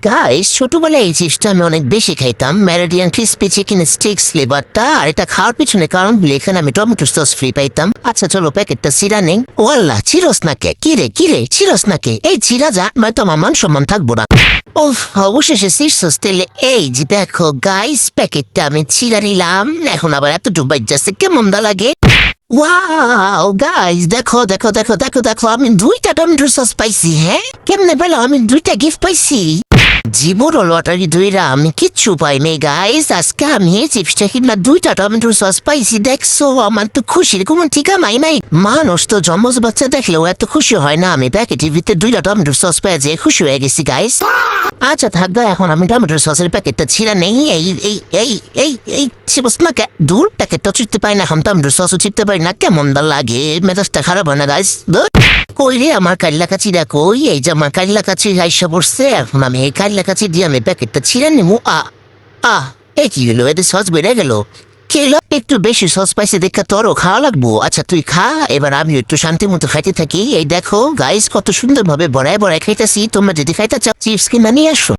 Guys ছোটবেলায় এই চিপসটা আমি অনেক বেশি খাইতাম। মেরিডিয়ান ক্রিসপি চিকেন স্টিক্স ফ্লেভারটা, আর এটা খাওয়ার পিছনে কারণ বলে এখানে আমি টমেটো সস ফ্রি পাইতাম। আচ্ছা চলো প্যাকেটটা চিরা নেই। ওয়াল্লা চিরস নাকে কিরে চিরস নাকে এই চিরা যা নয়তো আমার মান সম্মান থাকবো না। ওহ অবশেষে চিপস তেলে এই যে দেখো গাইস প্যাকেটটা আমি চিরা নিলাম। এখন আবার এত ডুবাই যাচ্ছে কেমন দা লাগে। ওয়াও গাইস দেখো দেখো দেখো দেখো দেখো আমি 2টা টমেটো সস পাইছি। হ্যাঁ কেমনে পেলো আমি 2টা গিফট পাইছি? জীবন লটারি দুইরা আমি কিচ্ছু পাইনি গাইস। আজকে আমি চিপসটা কিনা 2টা টমেটো সস পাইছি। দেখছো আমার তো খুশির কোনো ঠিকানাই নাই। মানুষ তো জন্মজ বাচ্চা দেখলেও এত খুশি হয় না। আমি প্যাকেটের ভিতরে 2টা টমেটো সস পেয়ে যে খুশি হয়ে গেছি গাইস। আচ্ছা থাকবে এখন আমি টমেটো সসের প্যাকেটটা ছিঁড়া নেই। এই এই এই এই এই চিপস না দূর প্যাকেটটা চিপতে পারি না, এখন টমেটো সসও চিপতে পারি না। কেমন দা লাগে, মেজাজটা খারাপ হয় না গাইস? কই রে আমার কাল্লা কাচিরা কই? এই যে আমার কাল্লা কাচি আইসা পড়ছে। এখন আমি এই কাল্লা কাচি দিয়ে আমি প্যাকেটটা ছিঁড়ে নেবো। এ কি হলো, এতে সস বেড়ে গেল। খেলো একটু বেশি সস পাইছে দেখা তোরও খাওয়া লাগবো। আচ্ছা তুই খা, এবার আমি একটু শান্তি মতো খাইতে থাকি। এই দেখো গাইস কত সুন্দর ভাবে বড়ায় বড়ায় খাইতেছি। তোমরা যদি খাইতে চাও চিপস কিনে নিয়ে আসো।